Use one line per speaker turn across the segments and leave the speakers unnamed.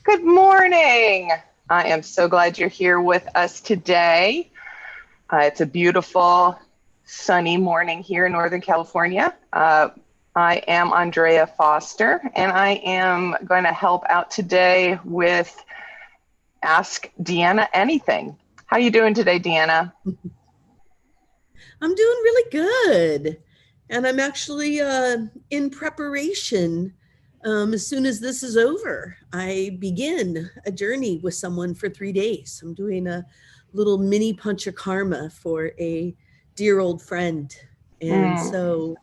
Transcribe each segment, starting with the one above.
Good morning. I am so glad you're here with us today. It's a beautiful, sunny morning here in Northern California. I am Andrea Foster, and I am going to help out today with Ask DeAnna Anything. How are you doing today, DeAnna?
I'm doing really good. And I'm actually in preparation. As soon as this is over, I begin a journey with someone for 3 days. I'm doing a little mini punch of karma for a dear old friend. And so,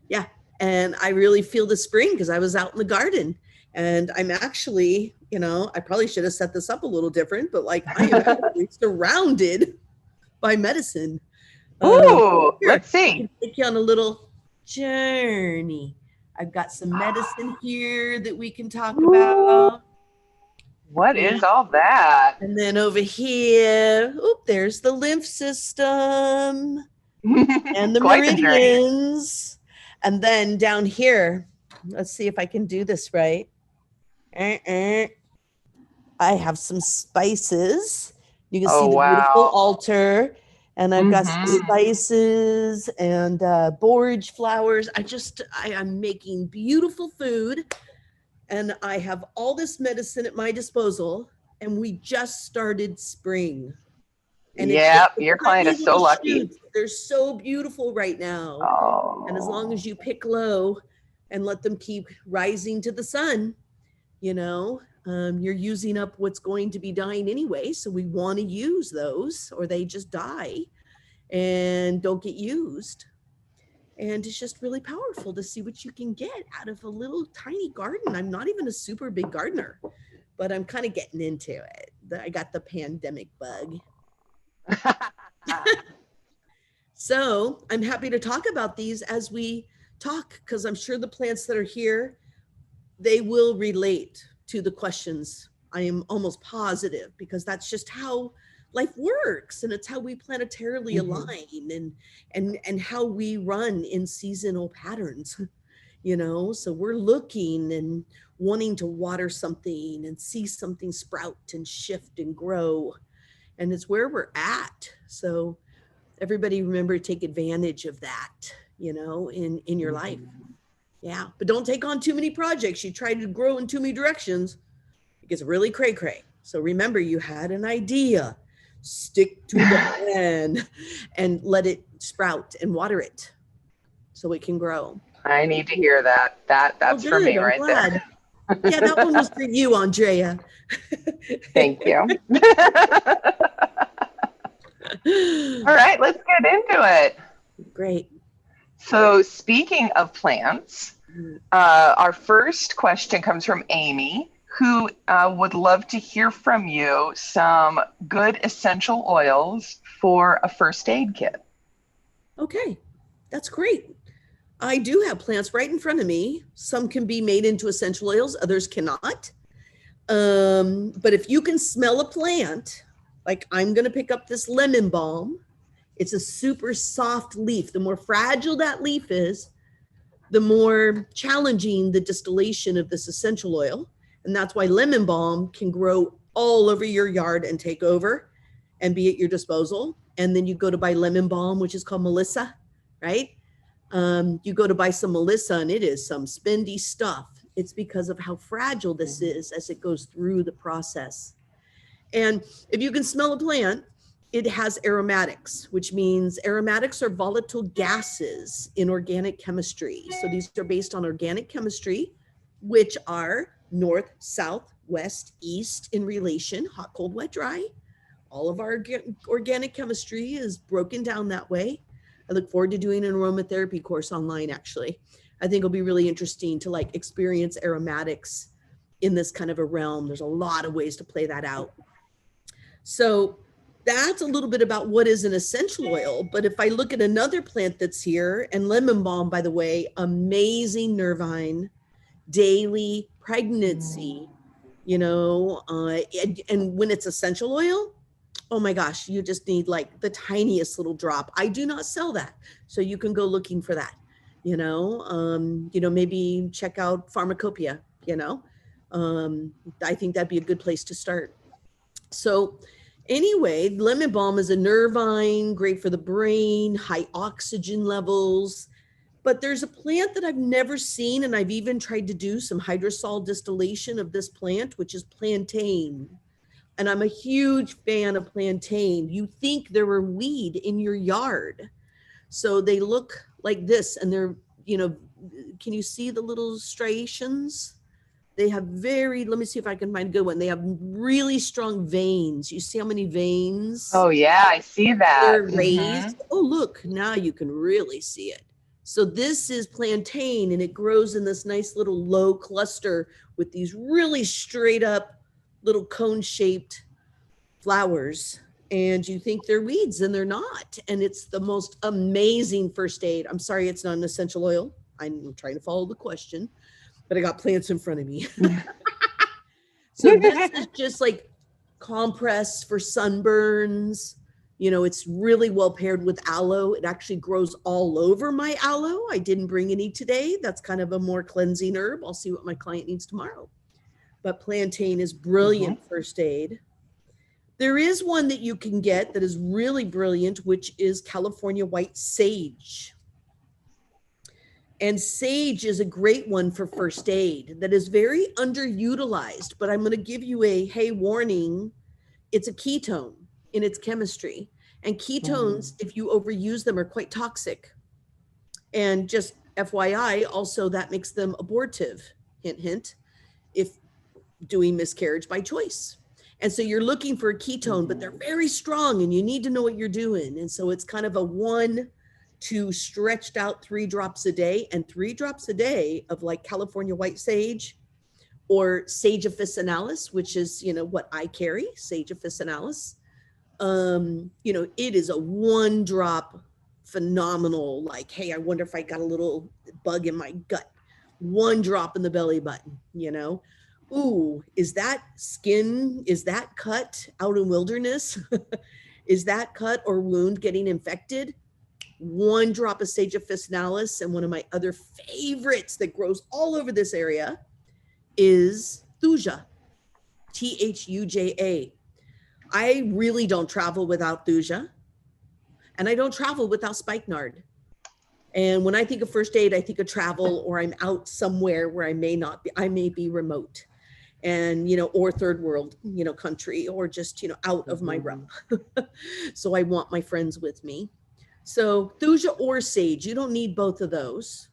yeah, and I really feel the spring because I was out in the garden. And I'm actually, I probably should have set this up a little different, but like I am actually surrounded by medicine.
Ooh,
Here,
let's
I
see.
can take you on a little journey. I've got some medicine here that we can talk
Ooh,
about.
what
Yeah.
is all that?
And then over here, there's the lymph system and the
Quite the journey.
meridians. And then down here, let's see if I can do this right. I have some spices. You can see
Oh,
the beautiful
wow.
altar. And I've got some
Mm-hmm.
spices and borage flowers. I am making beautiful food, and I have all this medicine at my disposal. And we just started spring, and it's just
Yep,
the
your client
tiny
is so
little
lucky.
shoots. They're so beautiful right now. And as long
Oh,
as you pick low and let them keep rising to the sun, you're using up what's going to be dying anyway. So we want to use those, or they just die and don't get used. And it's just really powerful to see what you can get out of a little tiny garden. I'm not even a super big gardener, but I'm kind of getting into it. I got the pandemic bug. So I'm happy to talk about these as we talk, because I'm sure the plants that are here, they will relate to the questions. I am almost positive, because that's just how life works, and it's how we planetarily
Mhm.
align, and how we run in seasonal patterns. So we're looking and wanting to water something and see something sprout and shift and grow, and it's where we're at. So everybody remember to take advantage of that, in your life. Yeah, but don't take on too many projects. You try to grow in too many directions, it gets really cray cray. So remember, you had an idea. Stick to the plan and let it sprout and water it so it can grow.
I need to hear that.
Oh,
That's for
good.
me
I'm
right there.
glad. Yeah, that one was for you, Andrea.
Thank you. All right, let's get into it.
Great.
So, speaking of plants, our first question comes from Amy, who would love to hear from you some good essential oils for a first aid kit.
Okay, that's great. I do have plants right in front of me. Some can be made into essential oils, others cannot. But if you can smell a plant, like I'm going to pick up this lemon balm, it's a super soft leaf. The more fragile that leaf is, the more challenging the distillation of this essential oil. And that's why lemon balm can grow all over your yard and take over and be at your disposal. And then you go to buy lemon balm, which is called Melissa, right? You go to buy some Melissa, and it is some spendy stuff. It's because of how fragile this is as it goes through the process. And if you can smell a plant, it has aromatics, which means aromatics are volatile gases in organic chemistry. So these are based on organic chemistry, which are north, south, west, east in relation, hot, cold, wet, dry. All of our organic chemistry is broken down that way. I look forward to doing an aromatherapy course online, actually. I think it'll be really interesting to like experience aromatics in this kind of a realm. There's a lot of ways to play that out. So that's a little bit about what is an essential oil. But if I look at another plant that's here, and lemon balm, by the way, amazing nervine, daily pregnancy, and when it's essential oil, oh my gosh, you just need like the tiniest little drop. I do not sell that. So you can go looking for that, maybe check out Pharmacopoeia, I think that'd be a good place to start. So anyway, lemon balm is a nervine, great for the brain, high oxygen levels. But there's a plant that I've never seen, and I've even tried to do some hydrosol distillation of this plant, which is plantain. And I'm a huge fan of plantain. You think they're a weed in your yard. So they look like this, and they're, can you see the little striations? They have let me see if I can find a good one. They have really strong veins. You see how many veins?
Oh yeah, I see that.
They're raised. Oh, look, now you can really see it. So this is plantain, and it grows in this nice little low cluster with these really straight up little cone-shaped flowers. And you think they're weeds, and they're not. And it's the most amazing first aid. I'm sorry, it's not an essential oil. I'm trying to follow the question, but I got plants in front of me. So this is just like compress for sunburns. It's really well paired with aloe. It actually grows all over my aloe. I didn't bring any today. That's kind of a more cleansing herb. I'll see what my client needs tomorrow. But plantain is brilliant first aid. There is one that you can get that is really brilliant, which is California white sage. And sage is a great one for first aid that is very underutilized, but I'm going to give you a hey warning. It's a ketone in its chemistry. And ketones, if you overuse them, are quite toxic. And just FYI, also that makes them abortive, hint, hint, if doing miscarriage by choice. And so you're looking for a ketone, but they're very strong and you need to know what you're doing. And so it's kind of a 1 to stretched out 3 drops a day, and 3 drops a day of like California white sage or sage officinalis, which is, what I carry, sage officinalis. It is a 1 drop phenomenal, like, hey, I wonder if I got a little bug in my gut. 1 drop in the belly button, Ooh, is that cut out in wilderness? Is that cut or wound getting infected? 1 drop of sage officinalis, and one of my other favorites that grows all over this area is thuja, Thuja. I really don't travel without thuja, and I don't travel without spikenard. And when I think of first aid, I think of travel, or I'm out somewhere where I may be remote, and, or third world, country, or just, out of my realm. So I want my friends with me. So thuja or sage, you don't need both of those.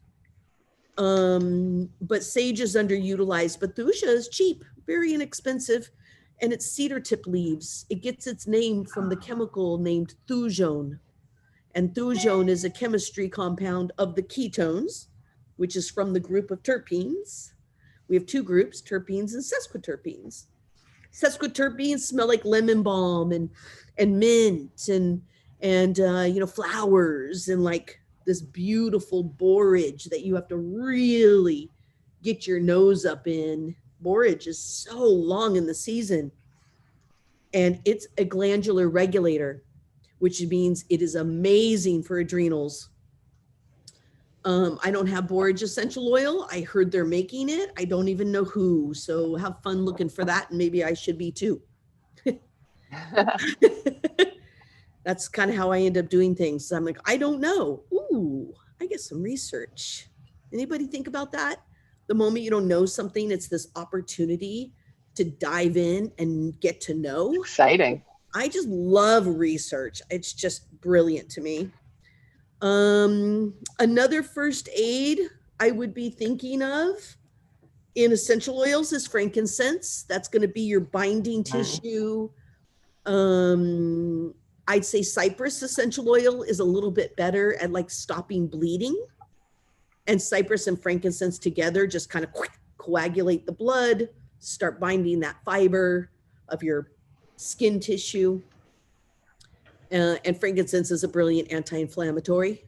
But sage is underutilized, but thuja is cheap, very inexpensive, and it's cedar tip leaves. It gets its name from the chemical named thujone. And thujone is a chemistry compound of the ketones, which is from the group of terpenes. We have 2 groups, terpenes and sesquiterpenes. Sesquiterpenes smell like lemon balm and mint and flowers, and like this beautiful borage that you have to really get your nose up in. Borage is so long in the season, and it's a glandular regulator, which means it is amazing for adrenals. I don't have borage essential oil. I heard they're making it. I don't even know who. So have fun looking for that, and maybe I should be too. That's kind of how I end up doing things. So I'm like, I don't know. Ooh, I get some research. Anybody think about that? The moment you don't know something, it's this opportunity to dive in and get to know.
Exciting.
I just love research. It's just brilliant to me. Another first aid I would be thinking of in essential oils is frankincense. That's going to be your binding tissue. I'd say cypress essential oil is a little bit better at like stopping bleeding, and cypress and frankincense together just kind of coagulate the blood, start binding that fiber of your skin tissue. And frankincense is a brilliant anti-inflammatory.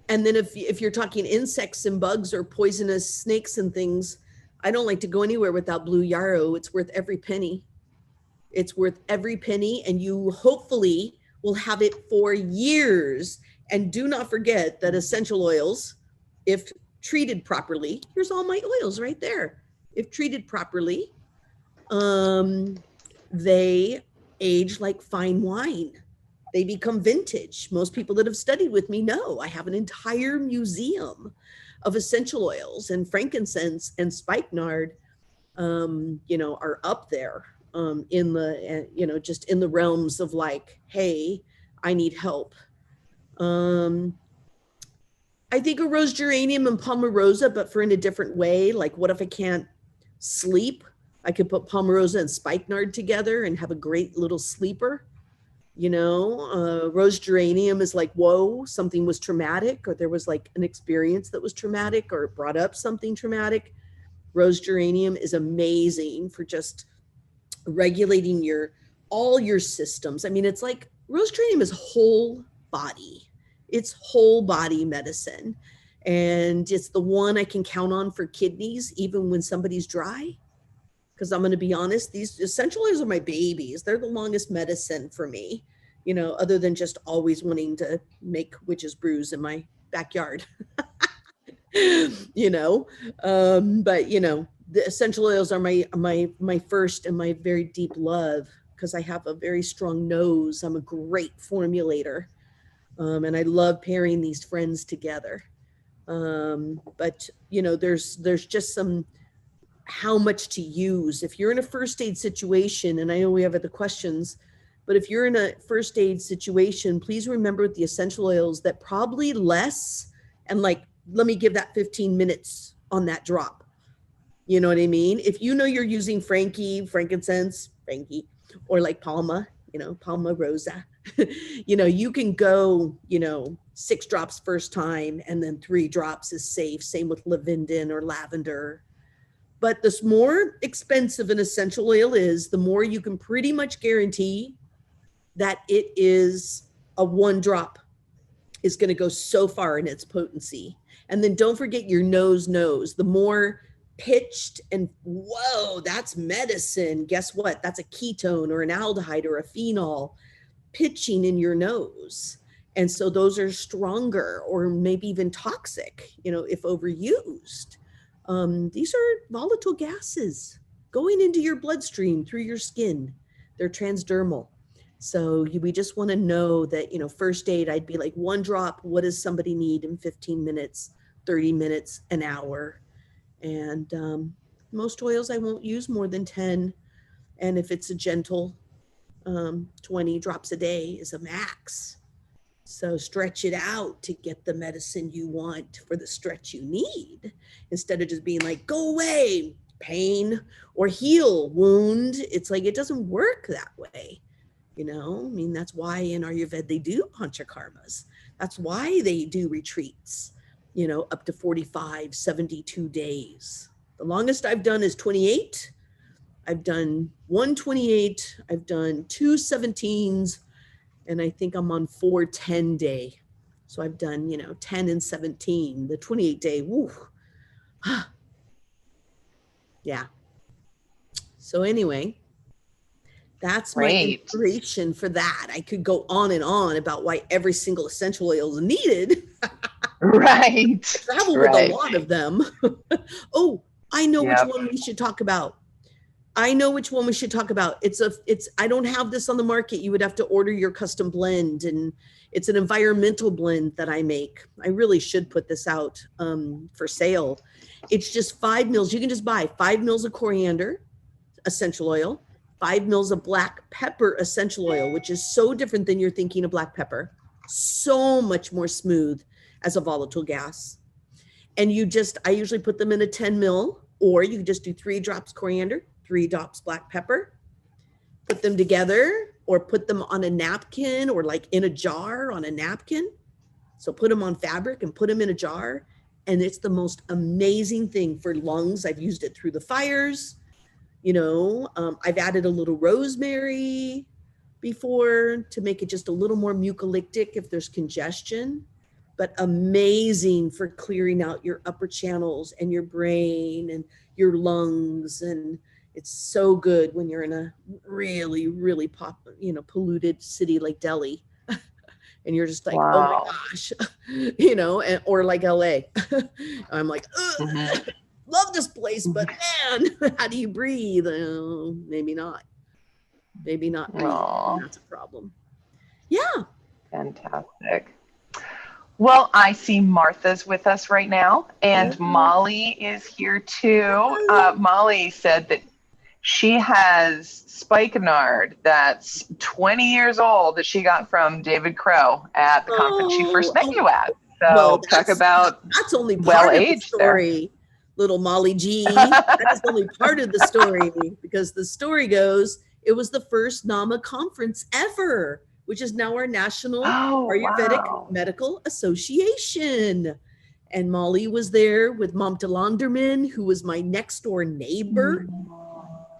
And then if you're talking insects and bugs or poisonous snakes and things, I don't like to go anywhere without blue yarrow. It's worth every penny. It's worth every penny, and you hopefully will have it for years. And do not forget that essential oils, if treated properly, here's all my oils right there. If treated properly, they age like fine wine. They become vintage. Most people that have studied with me know I have an entire museum of essential oils, and frankincense and spikenard, are up there in the, just in the realms of like, hey, I need help. I think a rose geranium and palmarosa, but for in a different way. Like, what if I can't sleep? I could put palmarosa and spikenard together and have a great little sleeper. Rose geranium is like, whoa, something was traumatic, or there was like an experience that was traumatic, or it brought up something traumatic. Rose geranium is amazing for just regulating all your systems. I mean, it's like rose geranium is whole body. It's whole body medicine. And it's the one I can count on for kidneys, even when somebody's dry. Because I'm going to be honest, these essential oils are my babies. They're the longest medicine for me, other than just always wanting to make witch's brews in my backyard. But the essential oils are my first and my very deep love, because I have a very strong nose. I'm a great formulator, and I love pairing these friends together. But there's just some how much to use. If you're in a first aid situation, and I know we have other questions, but if you're in a first aid situation, please remember with the essential oils that probably less, and like, let me give that 15 minutes on that drop. You know what I mean? If you're using frankincense, or like palmarosa, you can go, 6 drops first time, and then 3 drops is safe. Same with lavender or lavender. But the more expensive an essential oil is, the more you can pretty much guarantee that it is a 1 drop is going to go so far in its potency. And then don't forget your nose. The more pitched and whoa, that's medicine. Guess what? That's a ketone or an aldehyde or a phenol pitching in your nose. And so those are stronger, or maybe even toxic, if overused. These are volatile gases going into your bloodstream through your skin. They're transdermal. So we just want to know that, first aid, I'd be like 1 drop. What does somebody need in 15 minutes, 30 minutes, an hour? And most oils I won't use more than 10. And if it's a gentle 20 drops a day is a max. So stretch it out to get the medicine you want for the stretch you need, instead of just being like, go away, pain, or heal, wound. It's like, it doesn't work that way. That's why in Ayurveda they do panchakarmas. That's why they do retreats, up to 45, 72 days. The longest I've done is 28. I've done 128. I've done 2 17s. And I think I'm on 4 10-day. So I've done, 10 and 17. The 28-day, woo. Yeah. So anyway, that's my inspiration for that. I could go on and on about why every single essential oil is needed.
Right.
I travel with a lot of them. Oh, I know which one we should talk about. It's I don't have this on the market. You would have to order your custom blend, and it's an environmental blend that I make. I really should put this out for sale. It's just 5 mils. You can just buy 5 mils of coriander essential oil, 5 mils of black pepper essential oil, which is so different than you're thinking of black pepper. So much more smooth as a volatile gas. And I usually put them in a 10 mil, or you just do 3 drops coriander, 3 drops black pepper, put them together, or put them on a napkin, or like in a jar on a napkin. So put them on fabric and put them in a jar. And it's the most amazing thing for lungs. I've used it through the fires. I've added a little rosemary before to make it just a little more mucolytic if there's congestion, but amazing for clearing out your upper channels and your brain and your lungs. And it's so good when you're in a really, really polluted city like Delhi. And you're just like, oh my
Wow.
gosh, you know, or like LA. I'm like,
Mhm.
love this place, but man, how do you breathe? Maybe not. Maybe not breathe.
Aw,
That's a problem. Yeah.
fantastic. Well, I see Martha's with us right now, and
Oh,
Molly is here too.
hi.
Molly said that she has spikenard that's 20 years old that she got from David Crow at the conference she first met
Oh,
you at.
well,
So talk about
that's only
well
part of the
aged there.
story, little Molly G. That is only part of the story because the story goes it was the first NAMA conference ever, which is now our National
Oh,
Ayurvedic
wow.
Medical Association. And Molly was there with Mamta Landerman, who was my next door neighbor.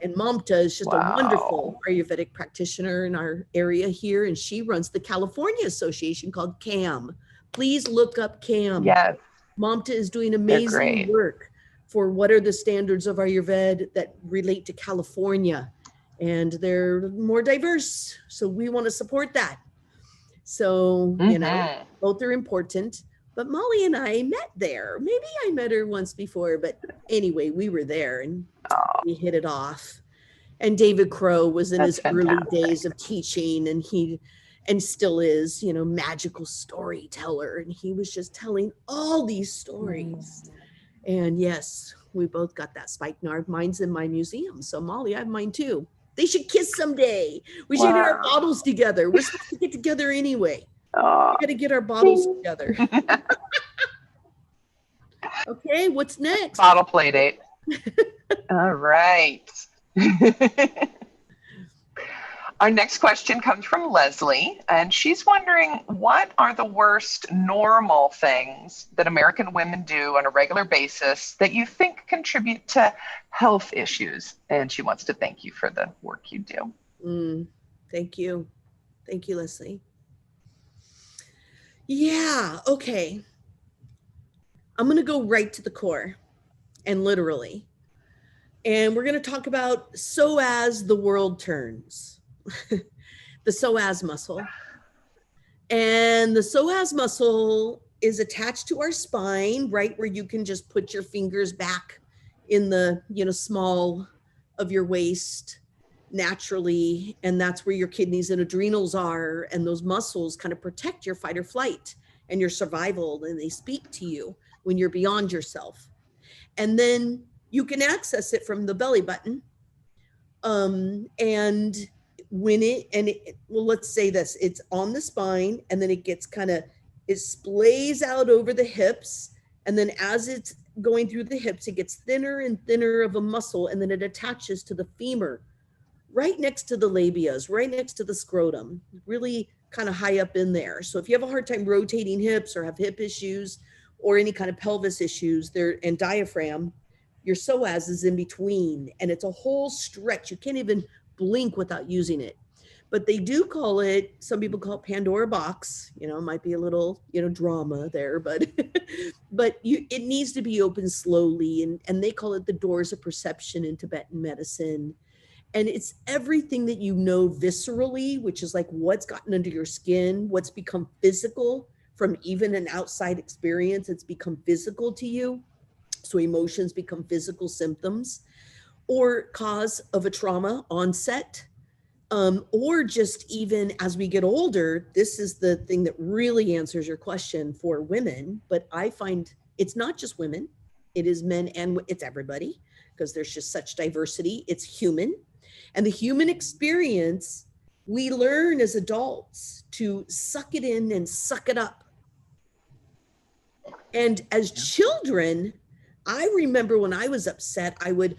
And Mamta is just a wonderful
Wow.
Ayurvedic practitioner in our area here. And she runs the California Association called CAM. Please look up CAM.
Yes,
Mamta is doing
they're
amazing
great.
work for what are the standards of Ayurveda that relate to California. And they're more diverse. So we want to support that. So, you know,
Mhm.
both are important. But Molly and I met there. Maybe I met her once before, but anyway, we were there and
Oh,
we hit it off. And David Crow was in
that's
his early
fantastic.
days of teaching, and still is, you know, magical storyteller. And he was just telling all these stories. And yes, we both got that spikenard. Mine's in my museum. So Molly, I have mine too. They should kiss someday. We should get our
Wow.
bottles together. We're supposed to get together anyway.
Oh,
We got to get our bottles together. Okay, what's next?
bottle play date. All right. Our next question comes from Leslie, and she's wondering what are the worst normal things that American women do on a regular basis that you think contribute to health issues? And she wants to thank you for the work you do.
Thank you. Thank you, Leslie. Yeah, okay. I'm going to go right to the core and literally. And we're going to talk about psoas the world turns, the psoas muscle. And the psoas muscle is attached to our spine, right where you can just put your fingers back in the, you know, small of your waist naturally. And that's where your kidneys and adrenals are. And those muscles kind of protect your fight or flight and your survival. And they speak to you when you're beyond yourself. And then you can access it from the belly button. And when well, let's say this, it's on the spine and then it gets it splays out over the hips. And then as it's going through the hips, it gets thinner and thinner of a muscle. And then it attaches to the femur, right next to the labias, right next to the scrotum, really kind of high up in there. So if you have a hard time rotating hips or have hip issues or any kind of pelvis issues there and diaphragm, your psoas is in between and it's a whole stretch. You can't even blink without using it. But they do call it, some people call it Pandora box, you know, might be a little, you know, drama there, but it needs to be opened slowly. And they call it the doors of perception in Tibetan medicine. And it's everything that you know viscerally, which is like what's gotten under your skin, what's become physical from even an outside experience. It's become physical to you. So emotions become physical symptoms or cause of a trauma onset, or just even as we get older. This is the thing that really answers your question for women. But I find it's not just women, it is men and it's everybody because there's just such diversity. It's human. And the human experience, we learn as adults to suck it in and suck it up. And as children, I remember when I was upset, I would,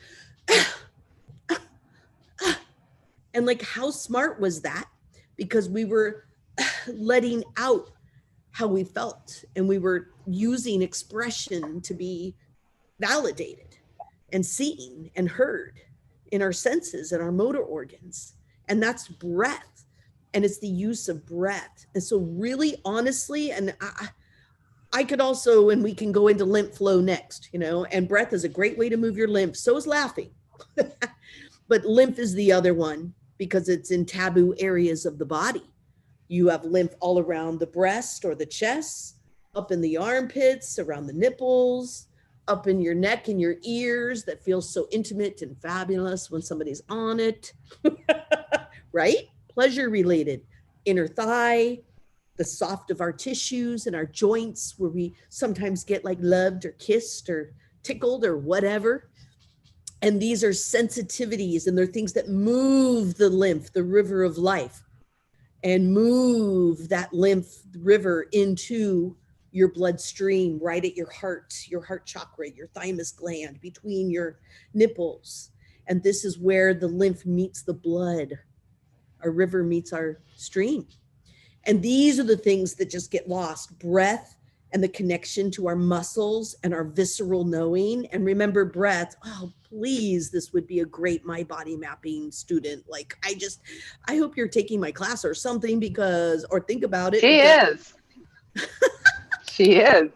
and like, how smart was that? Because we were letting out how we felt and we were using expression to be validated and seen and heard in our senses and our motor organs. And that's breath. And it's the use of breath. And so really honestly, and I could also, and we can go into lymph flow next, you know, and breath is a great way to move your lymph. So is laughing. But lymph is the other one because it's in taboo areas of the body. You have lymph all around the breast or the chest, up in the armpits, around the nipples, up in your neck and your ears that feels so intimate and fabulous when somebody's on it, right? Pleasure related. Inner thigh, the soft of our tissues and our joints where we sometimes get like loved or kissed or tickled or whatever. And these are sensitivities, and they're things that move the lymph, the river of life, and move that lymph river into your bloodstream, right at your heart chakra, your thymus gland, between your nipples. And this is where the lymph meets the blood. Our river meets our stream. And these are the things that just get lost: breath and the connection to our muscles and our visceral knowing. And remember, breath, oh, please, this would be a great My Body Mapping student. Like, I hope you're taking my class or something, because, or think about it.
She is. She is.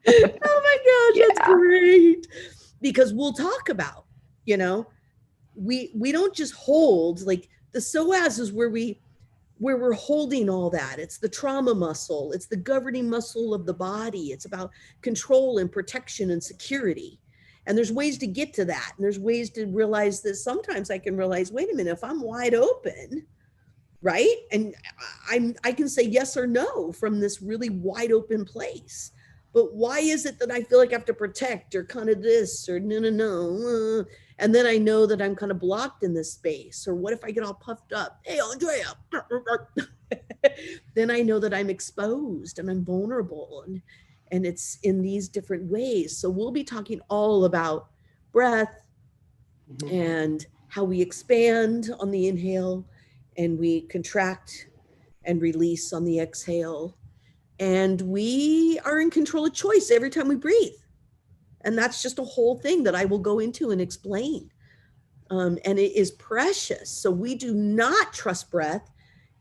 Oh my gosh,
Yeah.
that's great. Because we'll talk about, you know, we don't just hold, like the psoas is where we're holding all that. It's the trauma muscle. It's the governing muscle of the body. It's about control and protection and security. And there's ways to get to that. And there's ways to realize that sometimes I can realize, wait a minute, if I'm wide open, right? And I can say yes or no from this really wide open place. But why is it that I feel like I have to protect, or kind of this, or no. And then I know that I'm kind of blocked in this space. Or what if I get all puffed up? Hey, Andrea. Then I know that I'm exposed and I'm vulnerable. And it's in these different ways. So we'll be talking all about breath and how we expand on the inhale and we contract and release on the exhale. And we are in control of choice every time we breathe. And that's just a whole thing that I will go into and explain. And it is precious. So we do not trust breath.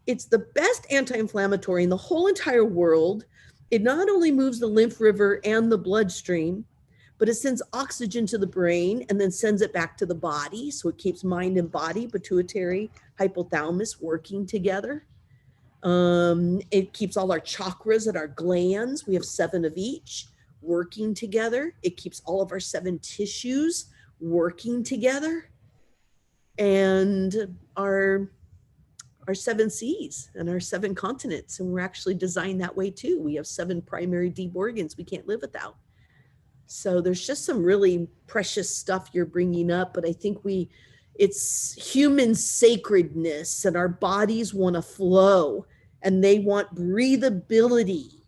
It's the best anti-inflammatory in the whole entire world. It not only moves the lymph river and the bloodstream, but it sends oxygen to the brain and then sends it back to the body. So it keeps mind and body, pituitary, hypothalamus working together. It keeps all our chakras and our glands. We have 7 of each working together. It keeps all of our 7 tissues working together, and our 7 seas and our 7 continents. And we're actually designed that way too. We have 7 primary deep organs we can't live without. So there's just some really precious stuff you're bringing up, but I think it's human sacredness, and our bodies want to flow and they want breathability.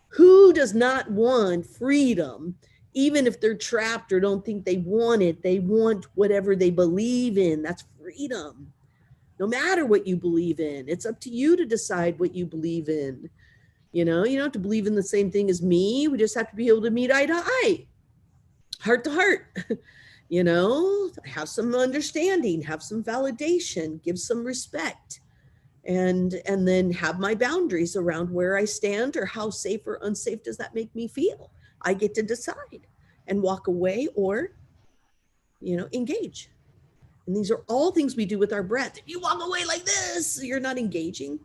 Who does not want freedom? Even if they're trapped or don't think they want it, they want whatever they believe in. That's freedom. No matter what you believe in, it's up to you to decide what you believe in. You know, you don't have to believe in the same thing as me. We just have to be able to meet eye to eye, heart to heart. You know, have some understanding, have some validation, give some respect, and then have my boundaries around where I stand, or how safe or unsafe does that make me feel. I get to decide and walk away or, you know, engage. And these are all things we do with our breath. If you walk away like this, you're not engaging.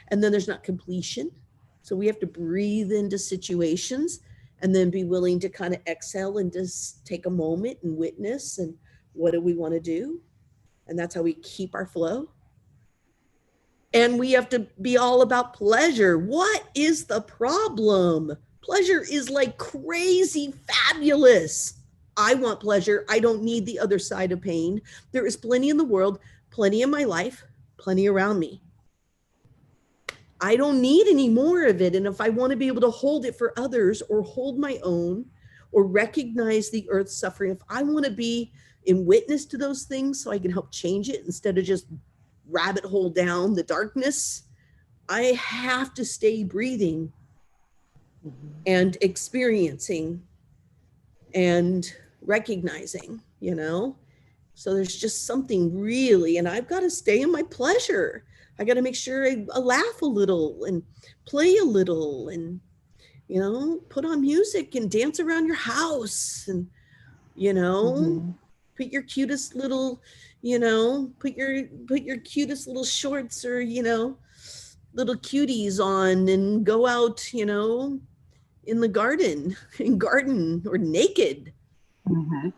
And then there's not completion. So we have to breathe into situations and then be willing to kind of exhale and just take a moment and witness, and what do we want to do? And that's how we keep our flow. And we have to be all about pleasure. What is the problem? Pleasure is like crazy fabulous. I want pleasure. I don't need the other side of pain. There is plenty in the world, plenty in my life, plenty around me. I don't need any more of it. And if I want to be able to hold it for others, or hold my own, or recognize the earth's suffering, if I want to be in witness to those things so I can help change it instead of just rabbit hole down the darkness, I have to stay breathing and experiencing and recognizing, you know? So there's just something really, and I've got to stay in my pleasure. I got to make sure I laugh a little and play a little, and, you know, put on music and dance around your house, and, you know, put your cutest little, you know, put your cutest little shorts, or, you know, little cuties on and go out, you know, in the garden, or naked.
Mm-hmm.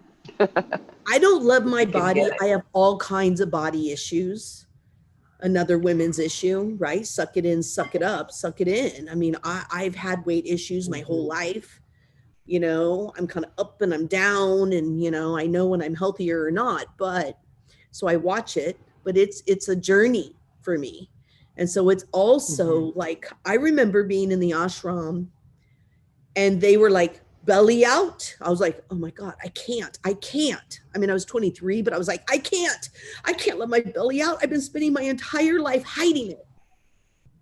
I don't love my
You can
body.
get it.
I have all kinds of body issues. Another women's issue, right? Suck it in, suck it up, suck it in. I mean, I've had weight issues my whole life. You know, I'm kind of up and I'm down, and, you know, I know when I'm healthier or not, but so I watch it, but it's a journey for me. And so it's also like, I remember being in the ashram and they were like, belly out. I was like, oh my God, I can't. I mean, I was 23, but I was like, I can't let my belly out. I've been spending my entire life hiding it.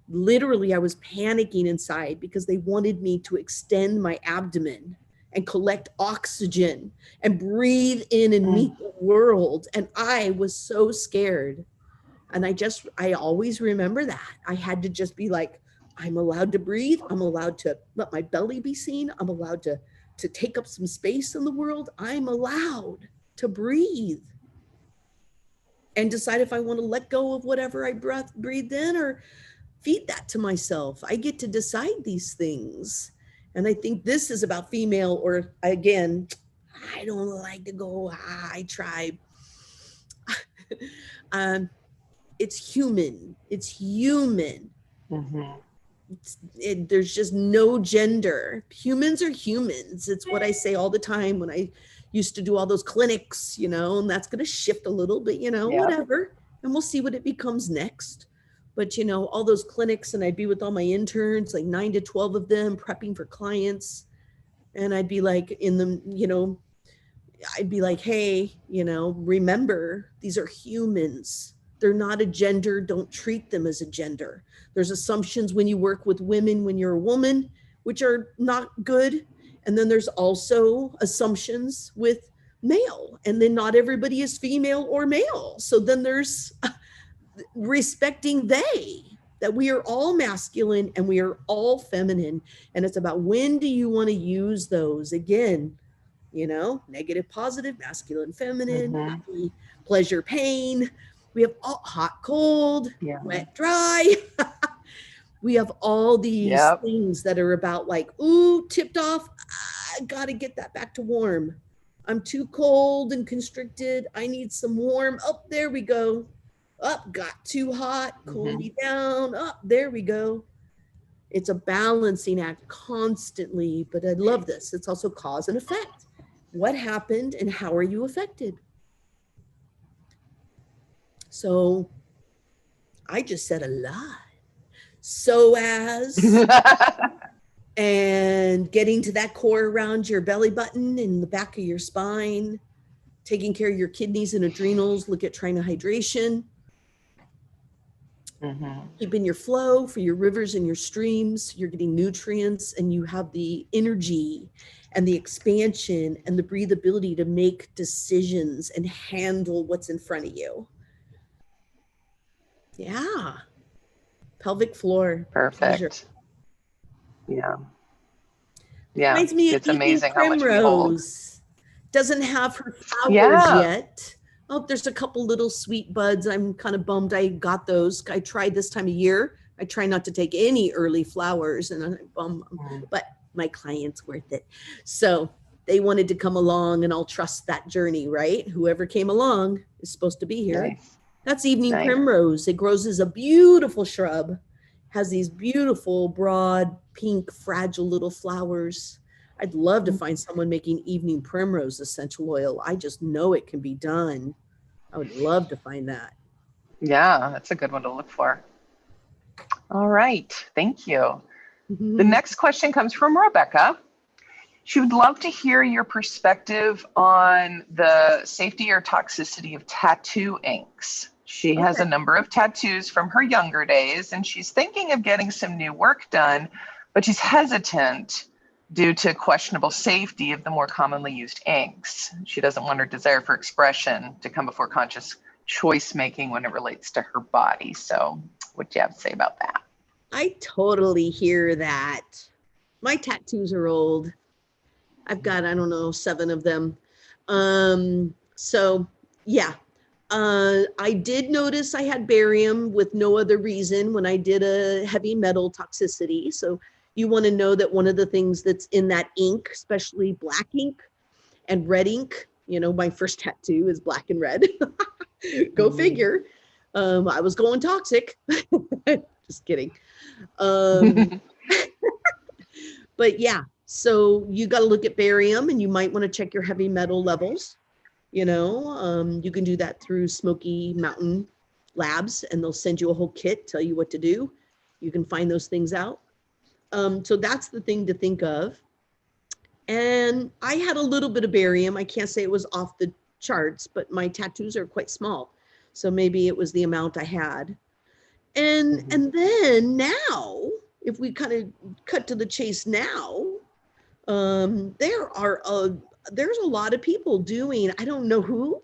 Literally, I was panicking inside because they wanted me to extend my abdomen and collect oxygen and breathe in and meet the world. And I was so scared. And I always remember that. I had to just be like, I'm allowed to breathe. I'm allowed to let my belly be seen. I'm allowed to take up some space in the world. I'm allowed to breathe and decide if I want to let go of whatever I breathed in or feed that to myself. I get to decide these things. And I think this is about female, or again, I don't like to go high tribe. It's human. It's human. There's just no gender. Humans are humans. It's what I say all the time when I used to do all those clinics, you know, and that's going to shift a little bit, you know, whatever. And we'll see what it becomes next. But, you know, all those clinics, and I'd be with all my interns, like 9 to 12 of them, prepping for clients. And I'd be like in the, you know, I'd be like, hey, you know, remember, these are humans. They're not a gender. Don't treat them as a gender. There's assumptions when you work with women when you're a woman, which are not good. And then there's also assumptions with male. And then not everybody is female or male. So then there's respecting that we are all masculine and we are all feminine. And it's about, when do you want to use those? Again, you know, negative, positive, masculine, feminine, happy, pleasure, pain. We have all hot, cold, wet, dry. We have all these things that are about like, ooh, tipped off. I got to get that back to warm. I'm too cold and constricted. I need some warm. Oh, there we go. Up, got too hot, cool me down. Up, there we go. It's a balancing act constantly, but I love this. It's also cause and effect. What happened and how are you affected? So I just said a lot. So as, and getting to that core around your belly button and the back of your spine, taking care of your kidneys and adrenals, look at trying to hydration. Keeping your flow for your rivers and your streams, you're getting nutrients and you have the energy and the expansion and the breathability to make decisions and handle what's in front of you. Yeah. Pelvic floor.
Perfect.
Pleasure.
Yeah. Yeah.
Reminds me of
It's amazing how much we hold.
Primrose. Doesn't have her flowers yet. Oh, there's a couple little sweet buds. I'm kind of bummed I got those. I tried this time of year. I try not to take any early flowers, and I'm bummed, but my clients worth it. So they wanted to come along, and I'll trust that journey, right? Whoever came along is supposed to be here.
Nice.
That's Evening Primrose. It grows as a beautiful shrub, has these beautiful, broad, pink, fragile little flowers. I'd love to find someone making Evening Primrose essential oil. I just know it can be done. I would love to find that.
Yeah, that's a good one to look for. All right. Thank you. The next question comes from Rebecca. She would love to hear your perspective on the safety or toxicity of tattoo inks. She has a number of tattoos from her younger days, and she's thinking of getting some new work done, but she's hesitant due to questionable safety of the more commonly used inks. She doesn't want her desire for expression to come before conscious choice making when it relates to her body. So what do you have to say about that?
I totally hear that. My tattoos are old. I've got, I don't know, 7 of them. So yeah, I did notice I had barium with no other reason when I did a heavy metal toxicity. So you want to know that one of the things that's in that ink, especially black ink and red ink, my first tattoo is black and red. Go figure. I was going toxic. Just kidding. But yeah, so you got to look at barium, and you might want to check your heavy metal levels. You can do that through Smoky Mountain Labs, and they'll send you a whole kit, tell you what to do. You can find those things out. So that's the thing to think of. And I had a little bit of barium. I can't say it was off the charts, but my tattoos are quite small. So maybe it was the amount I had. And then now, if we kind of cut to the chase now, there's a lot of people doing, I don't know who,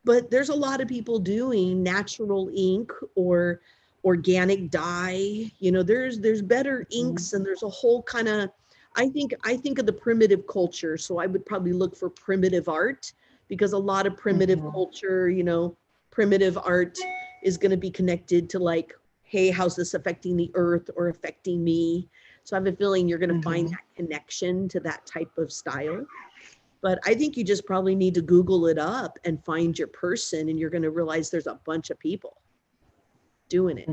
but there's a lot of people doing natural ink or organic dye. There's better inks, and there's a whole kind of, I think of the primitive culture. So I would probably look for primitive art, because a lot of primitive culture, primitive art is going to be connected to like, hey, how's this affecting the earth or affecting me? So I have a feeling you're going to find that connection to that type of style. But I think you just probably need to Google it up and find your person, and you're going to realize there's a bunch of people doing it.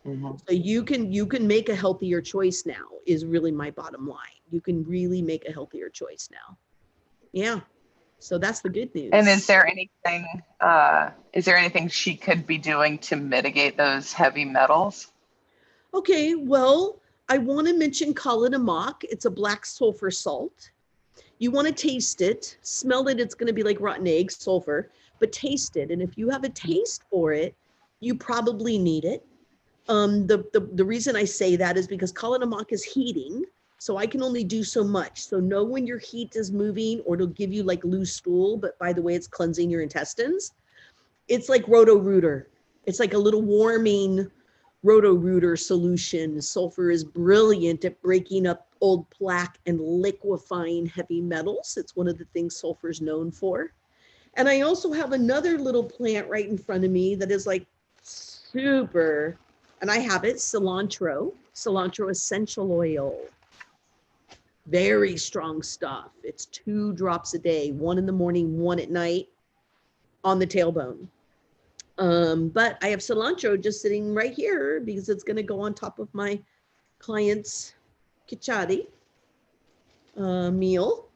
So you can make a healthier choice now, is really my bottom line. You can really make a healthier choice now. Yeah. So that's the good news.
And is there anything she could be doing to mitigate those heavy metals?
Okay, well, I want to mention Cardamom. It's a black sulfur salt. You want to taste it, smell it. It's going to be like rotten eggs, sulfur, but taste it. And if you have a taste for it, you probably need it. The reason I say that is because Cardamom is heating, so I can only do so much. So know when your heat is moving, or it'll give you like loose stool, but by the way, it's cleansing your intestines. It's like Roto-Rooter. It's like a little warming Roto-Rooter solution. Sulfur is brilliant at breaking up old plaque and liquefying heavy metals. It's one of the things sulfur is known for. And I also have another little plant right in front of me that is like super, and I have it, cilantro essential oil. Very strong stuff. It's 2 drops a day, 1 in the morning, 1 at night on the tailbone. But I have cilantro just sitting right here because it's going to go on top of my client's kichari meal.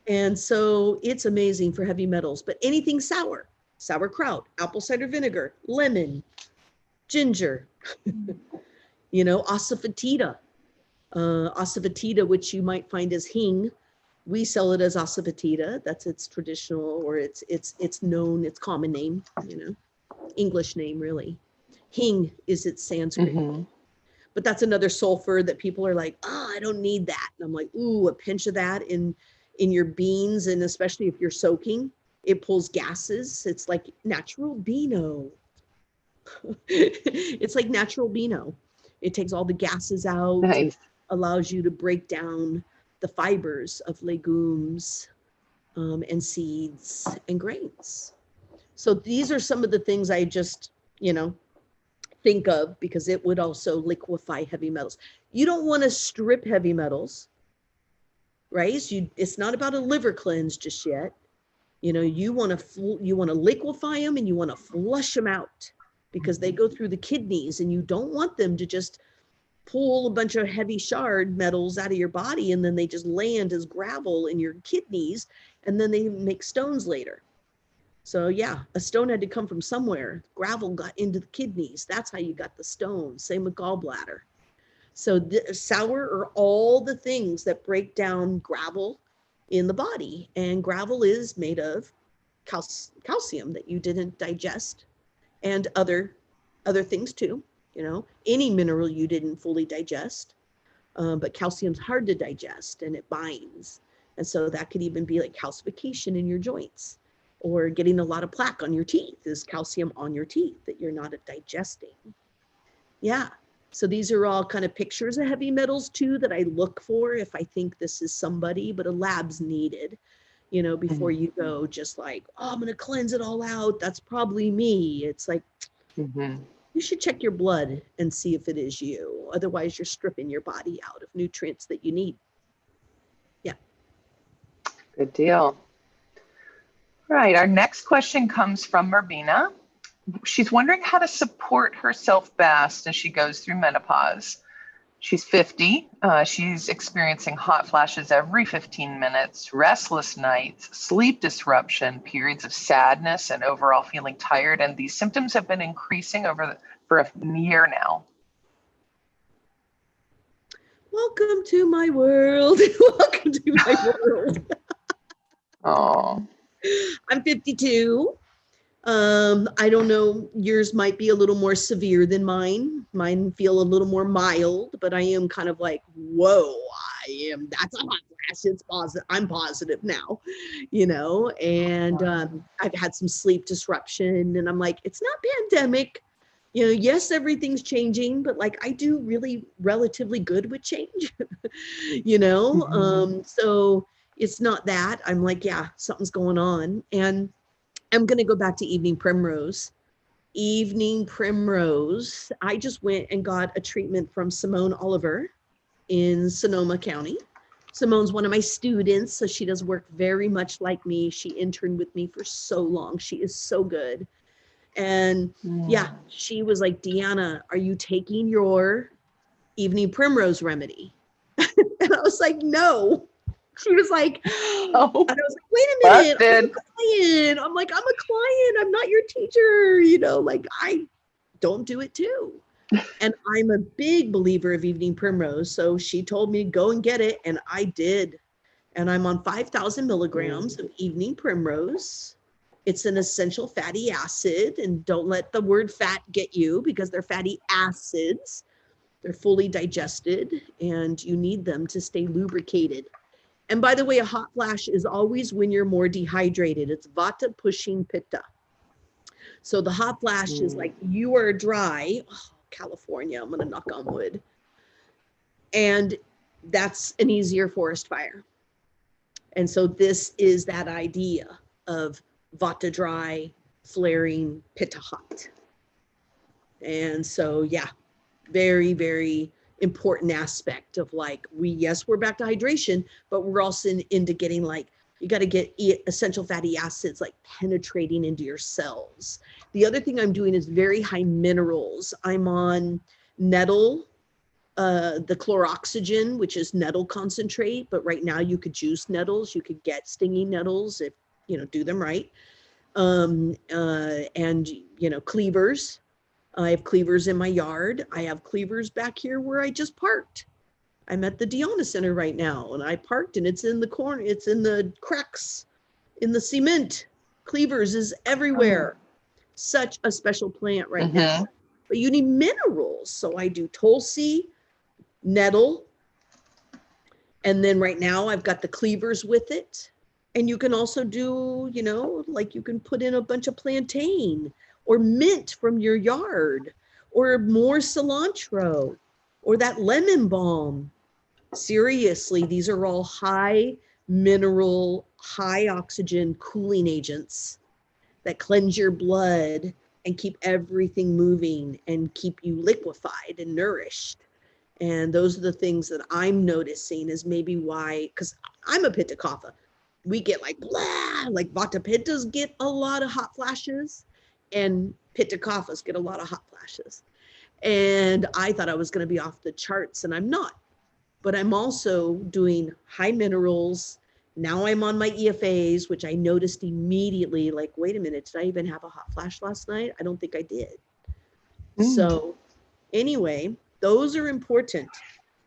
And so it's amazing for heavy metals, but anything sour, sauerkraut, apple cider vinegar, lemon, ginger, asafoetida, which you might find as hing. We sell it as asafoetida. That's its traditional, or it's known, its common name, English name really. Hing is its Sanskrit. But that's another sulfur that people are like, oh, I don't need that. And I'm like, ooh, a pinch of that in your beans, and especially if you're soaking, it pulls gases. It's like natural Beano. It's like natural Beano. It takes all the gases out.
Nice.
Allows you to break down the fibers of legumes and seeds and grains. So these are some of the things I just, think of, because it would also liquefy heavy metals. You don't want to strip heavy metals, right? It's not about a liver cleanse just yet. You want to liquefy them, and you want to flush them out, because they go through the kidneys, and you don't want them to just pull a bunch of heavy shard metals out of your body, and then they just land as gravel in your kidneys, and then they make stones later. So yeah, a stone had to come from somewhere. Gravel got into the kidneys. That's how you got the stone. Same with gallbladder. So sour are all the things that break down gravel in the body. And gravel is made of calcium that you didn't digest, and other things too. Any mineral you didn't fully digest. But calcium's hard to digest, and it binds. And so that could even be like calcification in your joints. Or getting a lot of plaque on your teeth is calcium on your teeth that you're not digesting. Yeah. So these are all kind of pictures of heavy metals too that I look for if I think this is somebody, but a lab's needed. you know, before you go just like, oh, I'm going to cleanse it all out. That's probably me. It's like, you should check your blood and see if it is you. Otherwise, you're stripping your body out of nutrients that you need. Yeah.
Good deal. Right. Our next question comes from Merbina. She's wondering how to support herself best as she goes through menopause. She's 50. She's experiencing hot flashes every 15 minutes, restless nights, sleep disruption, periods of sadness, and overall feeling tired. And these symptoms have been increasing for a year now.
Welcome to my world. Welcome to my world.
Oh,
I'm 52. I don't know, yours might be a little more severe than mine. Mine feel a little more mild, but I am kind of like, whoa, that's a hot flash. It's positive. I'm positive now, you know, and I've had some sleep disruption and I'm like, it's not pandemic. You know, yes, everything's changing, but like I do really relatively good with change, you know? So it's not that. I'm like, yeah, something's going on. And I'm going to go back to Evening Primrose. Evening Primrose. I just went and got a treatment from Simone Oliver in Sonoma County. Simone's one of my students, so she does work very much like me. She interned with me for so long. She is so good. And yeah, she was like, DeAnna, are you taking your Evening Primrose remedy? And I was like, no. She was like, oh. And I was like, wait a minute, I'm a client. I'm like, I'm a client. I'm not your teacher. You know, like I don't do it too. And I'm a big believer of Evening Primrose. So she told me, go and get it. And I did. And I'm on 5,000 milligrams of Evening Primrose. It's an essential fatty acid. And don't let the word fat get you because they're fatty acids. They're fully digested and you need them to stay lubricated. And by the way, a hot flash is always when you're more dehydrated. It's vata pushing pitta. So the hot flash is like you are dry. Oh, California, I'm going to knock on wood. And that's an easier forest fire. And so this is that idea of vata dry, flaring, pitta hot. And so, yeah, very, very important aspect of like, we're back to hydration, but we're also into getting like, you got to get essential fatty acids like penetrating into your cells. The other thing I'm doing is very high minerals. I'm on Nettle, the Chloroxygen, which is nettle concentrate, but right now you could juice nettles. You could get stinging nettles if, you know, do them right. And, you know, Cleavers. I have Cleavers in my yard. I have Cleavers back here where I just parked. I'm at the DeAnna Center right now and I parked and it's in the corner. It's in the cracks in the cement. Cleavers is everywhere. Such a special plant right now. But you need minerals. So I do Tulsi, Nettle. And then right now I've got the Cleavers with it. And you can also do, you know, like you can put in a bunch of plantain or mint from your yard, or more cilantro, or that lemon balm. Seriously, these are all high mineral, high oxygen cooling agents that cleanse your blood and keep everything moving and keep you liquefied and nourished. And those are the things that I'm noticing is maybe why, because I'm a Pitta Kapha. We get like, blah, like Vata Pittas get a lot of hot flashes. And Pitta Kaphas get a lot of hot flashes. And I thought I was going to be off the charts and I'm not. But I'm also doing high minerals. Now I'm on my EFAs, which I noticed immediately, like, wait a minute, did I even have a hot flash last night? I don't think I did. So anyway, those are important.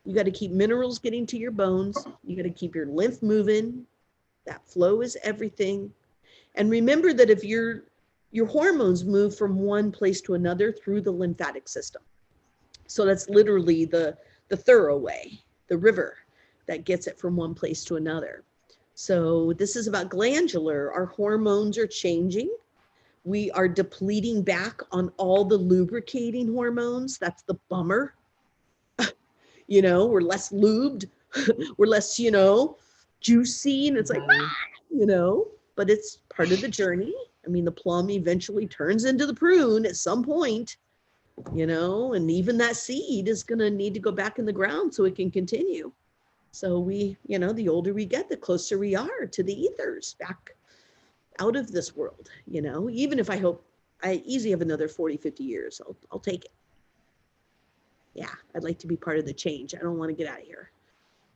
You got to keep minerals getting to your bones. You got to keep your lymph moving. That flow is everything. And remember that if your hormones move from one place to another through the lymphatic system. So that's literally the thoroughway, the river that gets it from one place to another. So this is about glandular. Our hormones are changing. We are depleting back on all the lubricating hormones. That's the bummer. You know, we're less lubed. We're less, you know, juicy. And it's like, but it's part of the journey. I mean, the plum eventually turns into the prune at some point, and even that seed is going to need to go back in the ground so it can continue. So we, the older we get, the closer we are to the ethers, back out of this world, even if I hope I easily have another 40, 50 years, I'll take it. Yeah, I'd like to be part of the change. I don't want to get out of here.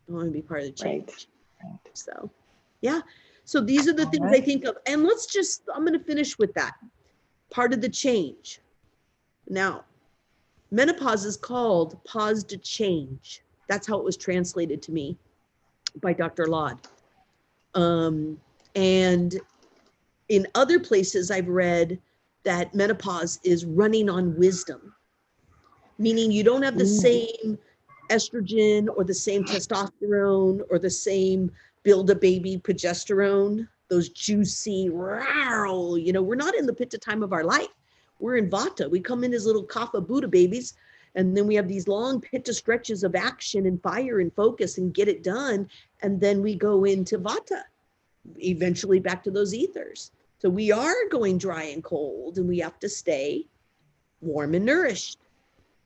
I want to be part of the change. Right. So, yeah. So these are the things I think of. And I'm going to finish with that. Part of the change. Now, menopause is called pause to change. That's how it was translated to me by Dr. Laud. And in other places I've read that menopause is running on wisdom, meaning you don't have the same estrogen or the same testosterone or the same build a baby progesterone, those juicy, we're not in the pitta time of our life. We're in vata. We come in as little kapha Buddha babies, and then we have these long pitta stretches of action and fire and focus and get it done. And then we go into vata, eventually back to those ethers. So we are going dry and cold, and we have to stay warm and nourished.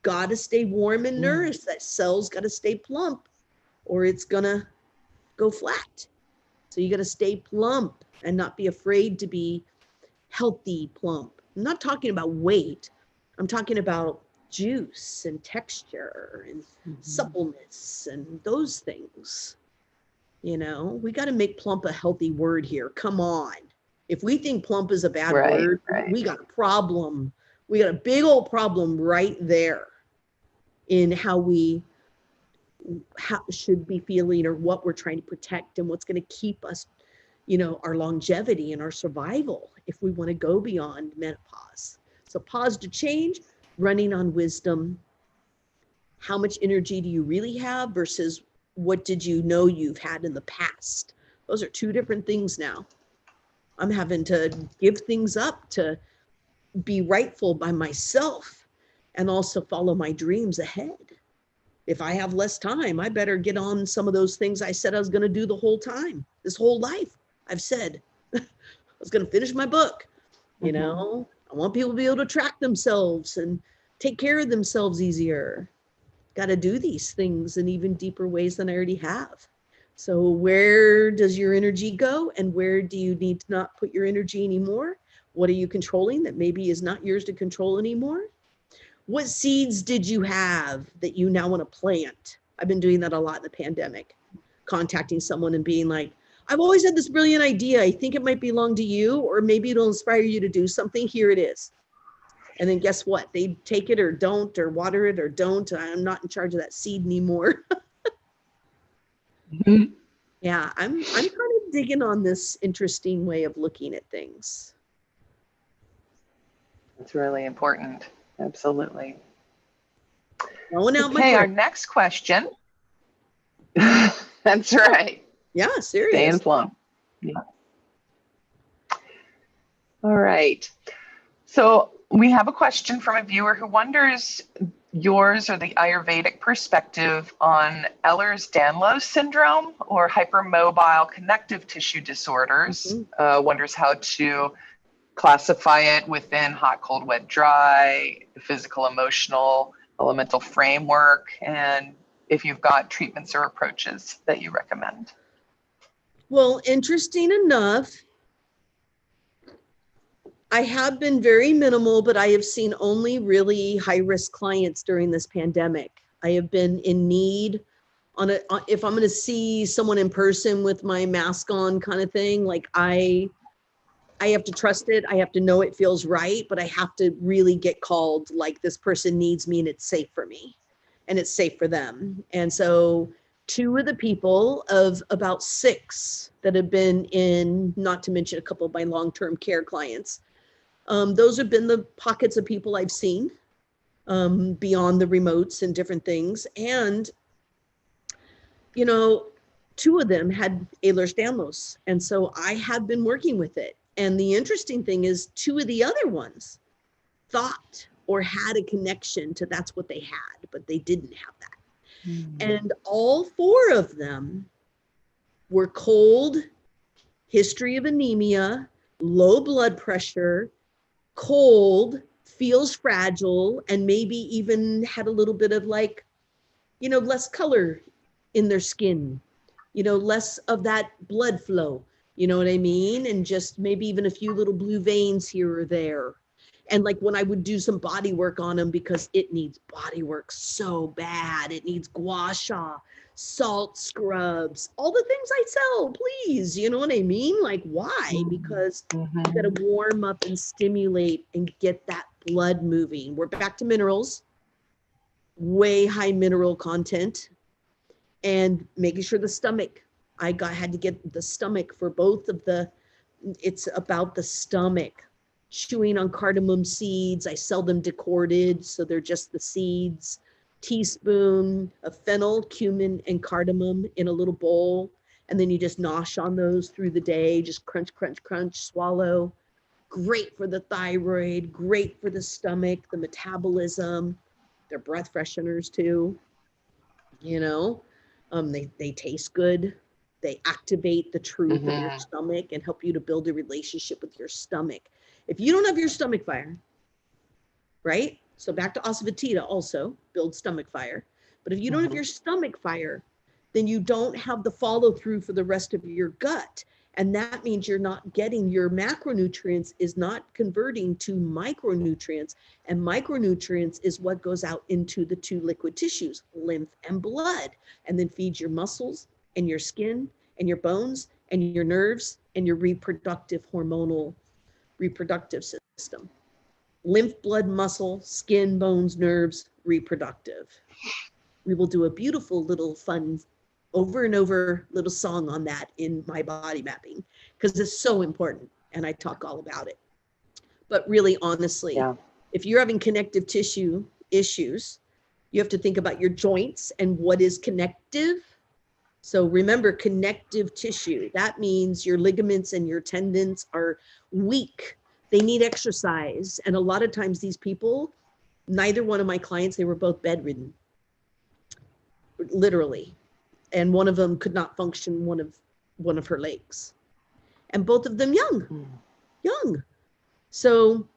Got to stay warm and nourished. That cell's got to stay plump or it's going to go flat. So you got to stay plump and not be afraid to be healthy plump. I'm not talking about weight. I'm talking about juice and texture and suppleness and those things. We got to make plump a healthy word here. Come on. If we think plump is a bad word, we got a problem. We got a big old problem right there in how we should be feeling or what we're trying to protect and what's going to keep us, our longevity and our survival if we want to go beyond menopause. So pause to change, running on wisdom. How much energy do you really have versus what did you know you've had in the past? Those are two different things now. I'm having to give things up to be rightful by myself and also follow my dreams ahead. If I have less time, I better get on some of those things I said I was going to do the whole time. This whole life, I've said I was going to finish my book. I want people to be able to track themselves and take care of themselves easier. Got to do these things in even deeper ways than I already have. So where does your energy go, and where do you need to not put your energy anymore? What are you controlling that maybe is not yours to control anymore? What seeds did you have that you now want to plant? I've been doing that a lot in the pandemic, contacting someone and being like, I've always had this brilliant idea. I think it might belong to you, or maybe it'll inspire you to do something. Here it is. And then guess what? They take it or don't, or water it or don't. I'm not in charge of that seed anymore. Yeah, I'm kind of digging on this interesting way of looking at things.
It's really important. Absolutely.
Okay,
our next question. That's right.
Yeah, serious.
Stay in plum. Yeah. All right. So we have a question from a viewer who wonders yours or the Ayurvedic perspective on Ehlers-Danlos syndrome or hypermobile connective tissue disorders. Wonders how to classify it within hot, cold, wet, dry, physical, emotional, elemental framework, and if you've got treatments or approaches that you recommend.
Well, interesting enough, I have been very minimal, but I have seen only really high-risk clients during this pandemic. I have been in need if I'm going to see someone in person with my mask on kind of thing, like I have to trust it. I have to know it feels right, but I have to really get called like this person needs me and it's safe for me and it's safe for them. And so 2 of the people of about 6 that have been in, not to mention a couple of my long-term care clients, those have been the pockets of people I've seen beyond the remotes and different things. And, 2 of them had Ehlers-Danlos. And so I have been working with it. And the interesting thing is 2 of the other ones thought or had a connection to that's what they had, but they didn't have that. And all 4 of them were cold, history of anemia, low blood pressure, cold, feels fragile, and maybe even had a little bit of like, less color in their skin, less of that blood flow, you know what I mean? And just maybe even a few little blue veins here or there. And like when I would do some body work on them, because it needs body work so bad, it needs gua sha, salt scrubs, all the things I sell, please. You know what I mean? Like, why? Because you got to warm up and stimulate and get that blood moving. We're back to minerals, way high mineral content, and making sure the stomach, had to get the stomach for both of it's about the stomach. Chewing on cardamom seeds. I sell them decorded, so they're just the seeds. Teaspoon of fennel, cumin, and cardamom in a little bowl. And then you just nosh on those through the day. Just crunch, crunch, crunch, swallow. Great for the thyroid, great for the stomach, the metabolism. They're breath fresheners too. They taste good. They activate the truth of your stomach and help you to build a relationship with your stomach. If you don't have your stomach fire, right? So back to Asafetida also, build stomach fire. But if you don't have your stomach fire, then you don't have the follow through for the rest of your gut. And that means you're not getting your macronutrients, is not converting to micronutrients. And micronutrients is what goes out into the two liquid tissues, lymph and blood, and then feeds your muscles and your skin and your bones and your nerves and your reproductive system. Lymph, blood, muscle, skin, bones, nerves, reproductive. We will do a beautiful little fun over and over little song on that in my body mapping, because it's so important and I talk all about it. But really, honestly, if you're having connective tissue issues, you have to think about your joints and what is connective. So remember, connective tissue, that means your ligaments and your tendons are weak. They need exercise. And a lot of times these people, neither one of my clients, they were both bedridden, literally. And one of them could not function one of her legs. And both of them young. So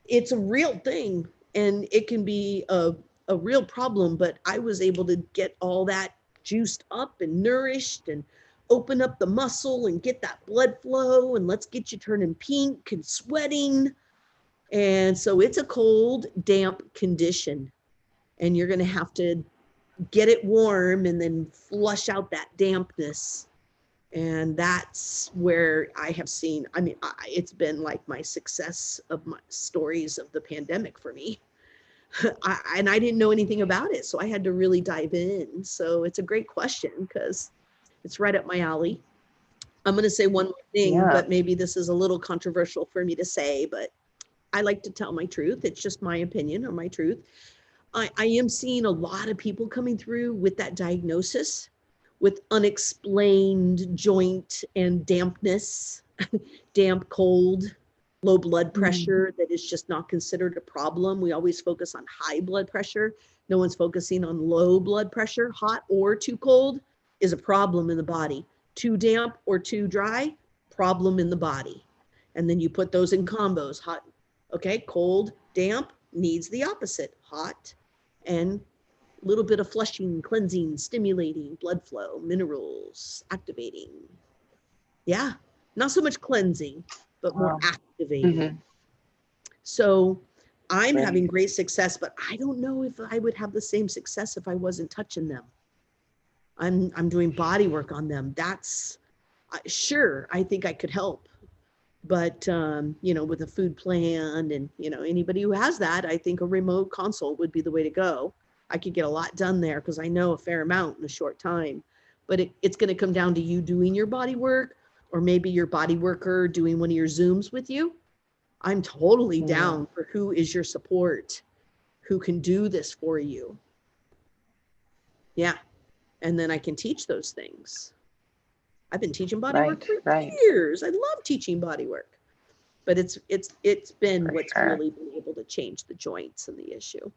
it's a real thing, and it can be a real problem, but I was able to get all that juiced up and nourished and open up the muscle and get that blood flow, and let's get you turning pink and sweating. And so it's a cold, damp condition, and you're going to have to get it warm and then flush out that dampness. And that's where I have seen, it's been like my success of my stories of the pandemic for me. And I didn't know anything about it, so I had to really dive in. So it's a great question because it's right up my alley. I'm going to say one more thing, but maybe this is a little controversial for me to say, but I like to tell my truth. It's just my opinion or my truth. I am seeing a lot of people coming through with that diagnosis, with unexplained joint and dampness, damp, cold, low blood pressure that is just not considered a problem. We always focus on high blood pressure. No one's focusing on low blood pressure. Hot or too cold is a problem in the body. Too damp or too dry, problem in the body. And then you put those in combos. Hot, okay, cold, damp needs the opposite. Hot and a little bit of flushing, cleansing, stimulating, blood flow, minerals, activating. Yeah, not so much cleansing, but more activating. So I'm having great success, but I don't know if I would have the same success if I wasn't touching them. I'm doing body work on them. That's sure, I think I could help. But, with a food plan and, anybody who has that, I think a remote consult would be the way to go. I could get a lot done there because I know a fair amount in a short time. But it's going to come down to you doing your body work, or maybe your body worker doing one of your Zooms with you. I'm totally down for who is your support, who can do this for you. Yeah. And then I can teach those things. I've been teaching body work for years. I love teaching body work, but it's been what's really been able to change the joints and the issue.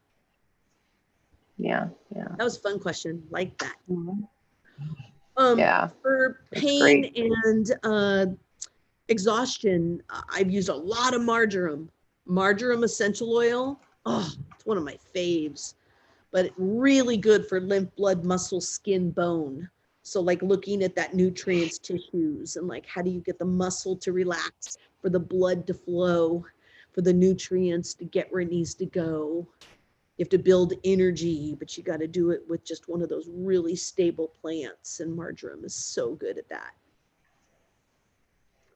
Yeah.
That was a fun question. Like that.
Yeah,
For
that's
pain
great.
and exhaustion, I've used a lot of marjoram. Marjoram essential oil. Oh, it's one of my faves, but really good for lymph, blood, muscle, skin, bone. So like looking at that nutrients, tissues, and like how do you get the muscle to relax, for the blood to flow, for the nutrients to get where it needs to go. You have to build energy, but you got to do it with just one of those really stable plants. And marjoram is so good at that.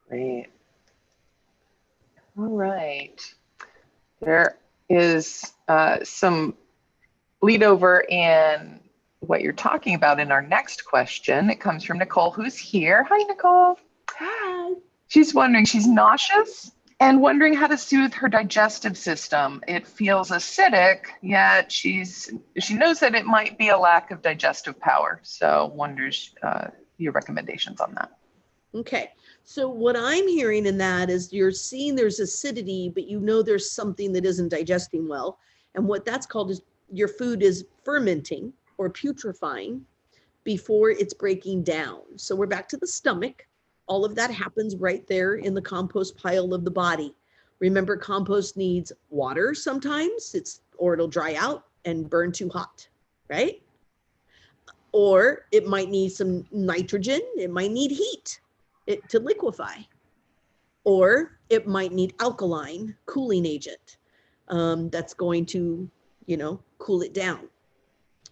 Great. All right. There is some lead over in what you're talking about in our next question. It comes from Nicole, who's here. Hi, Nicole.
Hi.
She's wondering, she's nauseous and wondering how to soothe her digestive system. It feels acidic, yet she knows that it might be a lack of digestive power. So wonders your recommendations on that.
Okay. So what I'm hearing in that is you're seeing there's acidity, but you know there's something that isn't digesting well. And what that's called is your food is fermenting or putrefying before it's breaking down. So we're back to the stomach. All of that happens right there in the compost pile of the body. Remember, compost needs water sometimes, or it'll dry out and burn too hot, right? Or it might need some nitrogen, it might need heat to liquefy, or it might need alkaline cooling agent that's going to, cool it down.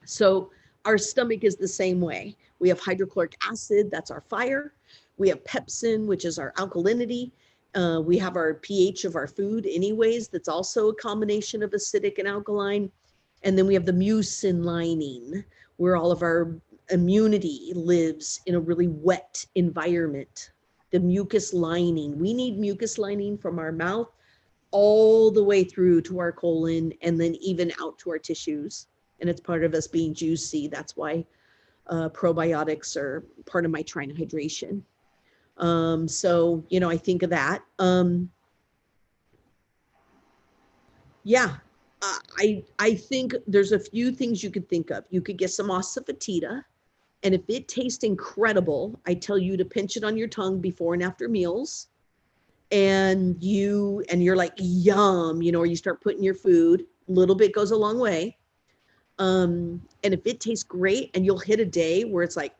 So our stomach is the same way. We have hydrochloric acid, that's our fire. We have pepsin, which is our alkalinity. We have our pH of our food anyways, that's also a combination of acidic and alkaline. And then we have the mucin lining, where all of our immunity lives in a really wet environment. The mucus lining, we need mucus lining from our mouth all the way through to our colon and then even out to our tissues. And it's part of us being juicy. That's why probiotics are part of my trying hydration. So, I think of that. Yeah, I think there's a few things you could think of. You could get some asafoetida, and if it tastes incredible, I tell you to pinch it on your tongue before and after meals. And you're like, yum, or you start putting your food, a little bit goes a long way. And if it tastes great, and you'll hit a day where it's like,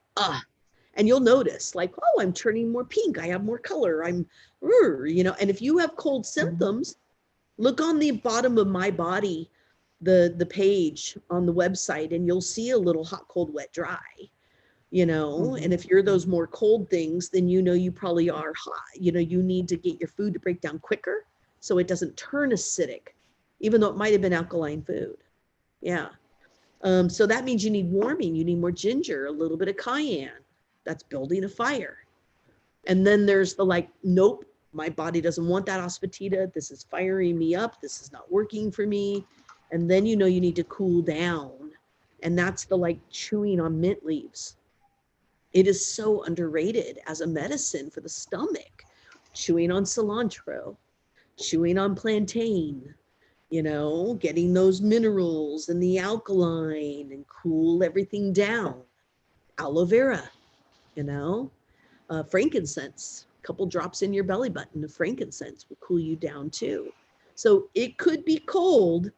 and you'll notice like, oh, I'm turning more pink. I have more color. And if you have cold symptoms, look on the bottom of My Body, the page on the website, and you'll see a little hot, cold, wet, dry, and if you're those more cold things, then you probably are hot. You need to get your food to break down quicker so it doesn't turn acidic, even though it might have been alkaline food. Yeah. So that means you need warming. You need more ginger, a little bit of cayenne. That's building a fire. And then there's the like, nope, my body doesn't want that asafoetida. This is firing me up. This is not working for me. And then you need to cool down. And that's the like chewing on mint leaves. It is so underrated as a medicine for the stomach. Chewing on cilantro, chewing on plantain, getting those minerals and the alkaline and cool everything down. Aloe vera, frankincense, a couple drops in your belly button of frankincense will cool you down too. So it could be cold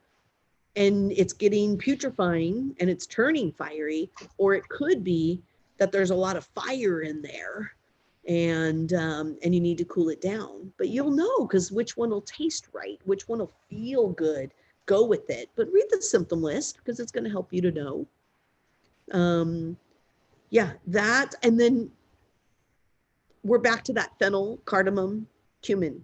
and it's getting putrefying and it's turning fiery, or it could be that there's a lot of fire in there and you need to cool it down. But you'll know, because which one will taste right, which one will feel good, go with it. But read the symptom list, because it's going to help you to know. Yeah, that, and then we're back to that fennel, cardamom, cumin.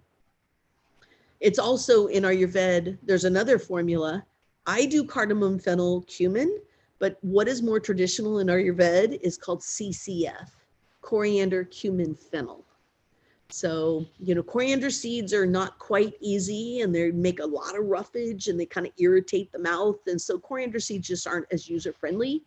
It's also in Ayurveda, there's another formula. I do cardamom, fennel, cumin, but what is more traditional in Ayurveda is called CCF, coriander, cumin, fennel. So, coriander seeds are not quite easy, and they make a lot of roughage and they kind of irritate the mouth. And so coriander seeds just aren't as user-friendly.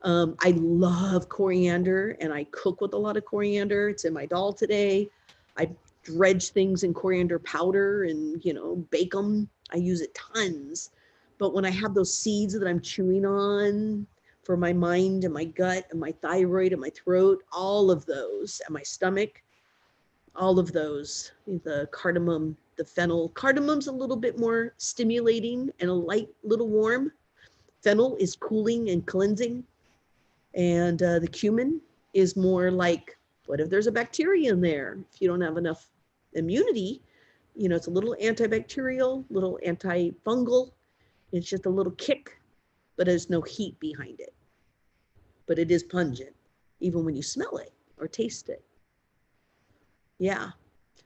I love coriander, and I cook with a lot of coriander. It's in my dal today. I dredge things in coriander powder and, bake them. I use it tons. But when I have those seeds that I'm chewing on, for my mind and my gut and my thyroid and my throat, all of those, and my stomach, all of those, the cardamom, the fennel. Cardamom's a little bit more stimulating and a light little warm. Fennel is cooling and cleansing. And the cumin is more like, what if there's a bacteria in there? If you don't have enough immunity, you know, it's a little antibacterial, little antifungal. It's just a little kick, but there's no heat behind it. But it is pungent, even when you smell it or taste it. Yeah.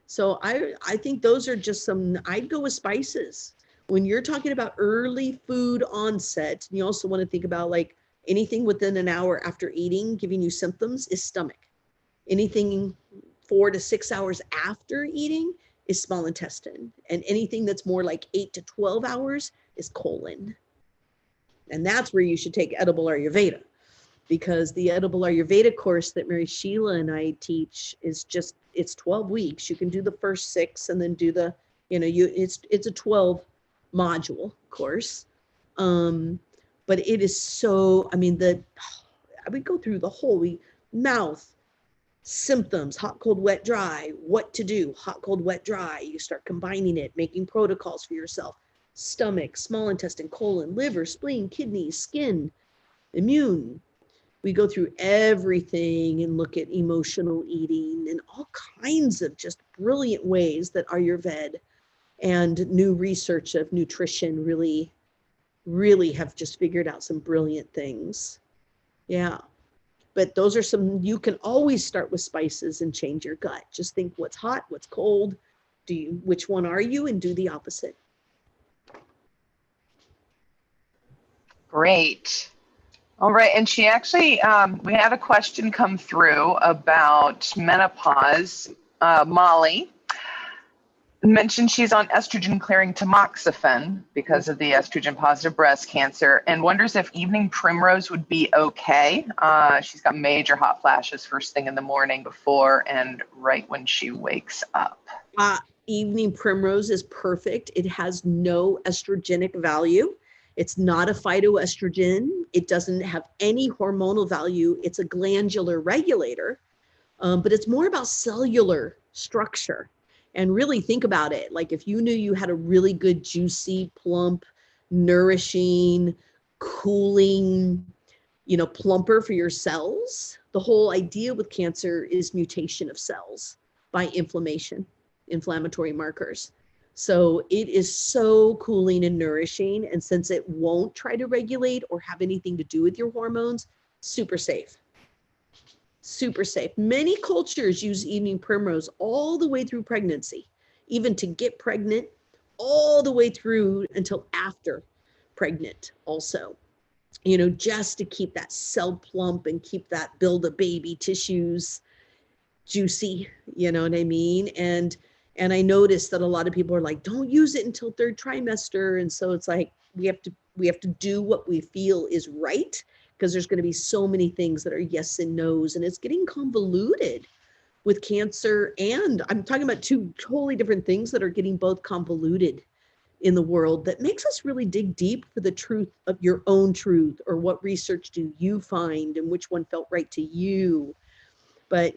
So I think those are just some, I'd go with spices. When you're talking about early food onset, you also want to think about like anything within an hour after eating, giving you symptoms is stomach. Anything 4 to 6 hours after eating is small intestine. And anything that's more like 8 to 12 hours is colon. And that's where you should take edible Ayurveda, because the edible Ayurveda course that Mary Sheila and I teach is just, it's 12 weeks. You can do the first 6 and then do the, you know, it's a 12 module course. But it is so, I mean, I would go through the whole mouth, symptoms, hot, cold, wet, dry, what to do, hot, cold, wet, dry. You start combining it, making protocols for yourself. Stomach, small intestine, colon, liver, spleen, kidneys, skin, immune. We go through everything and look at emotional eating and all kinds of just brilliant ways that Ayurveda and new research of nutrition really have just figured out some brilliant things. Yeah. But those are some, you can always start with spices and change your gut. Just think what's hot, what's cold, which one are you, and do the opposite.
Great. All right. And she actually, we had a question come through about menopause. Molly mentioned she's on estrogen clearing tamoxifen because of the estrogen positive breast cancer, and wonders if Evening Primrose would be okay. She's got major hot flashes first thing in the morning, before and right when she wakes up.
Evening Primrose is perfect. It has no estrogenic value. It's not a phytoestrogen. It doesn't have any hormonal value. It's a glandular regulator, but it's more about cellular structure. And really think about it. Like if you knew you had a really good, juicy, plump, nourishing, cooling, plumper for your cells, the whole idea with cancer is mutation of cells by inflammation, inflammatory markers. So it is so cooling and nourishing. And since it won't try to regulate or have anything to do with your hormones, super safe. Super safe. Many cultures use Evening Primrose all the way through pregnancy, even to get pregnant, all the way through until after pregnant also, just to keep that cell plump and keep that build a baby tissues juicy, you know what I mean? And I noticed that a lot of people are like, don't use it until 3rd trimester. And so it's like, we have to do what we feel is right, because there's going to be so many things that are yes and no's, and it's getting convoluted with cancer. And I'm talking about 2 totally different things that are getting both convoluted in the world, that makes us really dig deep for the truth of your own truth, or what research do you find and which one felt right to you. But,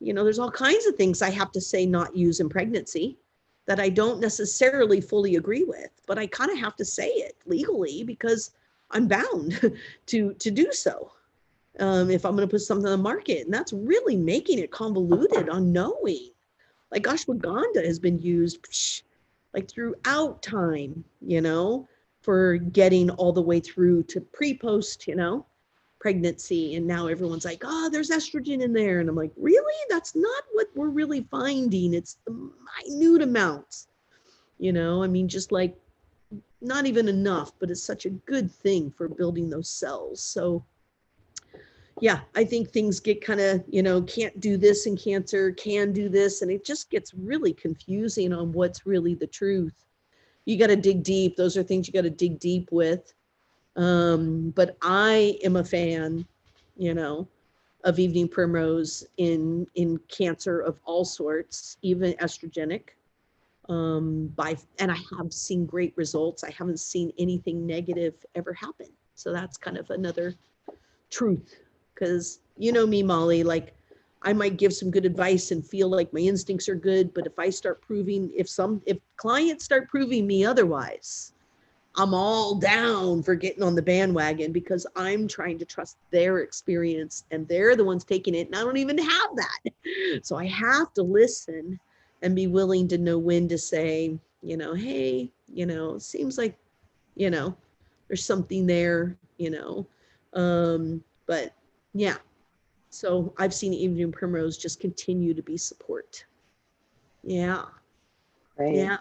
there's all kinds of things I have to say not use in pregnancy that I don't necessarily fully agree with, but I kind of have to say it legally because I'm bound to do so if I'm going to put something on the market. And that's really making it convoluted on knowing. Like ashwagandha has been used like throughout time, for getting all the way through to pre-post, pregnancy. And now everyone's like, oh, there's estrogen in there. And I'm like, really? That's not what we're really finding. It's the minute amounts, just like, not even enough, but it's such a good thing for building those cells. So yeah, I think things get kind of, can't do this in cancer, can do this. And it just gets really confusing on what's really the truth. You got to dig deep. Those are things you got to dig deep with. But I am a fan, of Evening Primrose in cancer of all sorts, even estrogenic. And I have seen great results. I haven't seen anything negative ever happen. So that's kind of another truth. Because you know me, Molly, like I might give some good advice and feel like my instincts are good, but if I start proving, if clients start proving me otherwise, I'm all down for getting on the bandwagon because I'm trying to trust their experience and they're the ones taking it. And I don't even have that. So I have to listen and be willing to know when to say, hey, it seems like, there's something there, but yeah. So I've seen Evening Primrose just continue to be support. Yeah.
Great.
Yeah.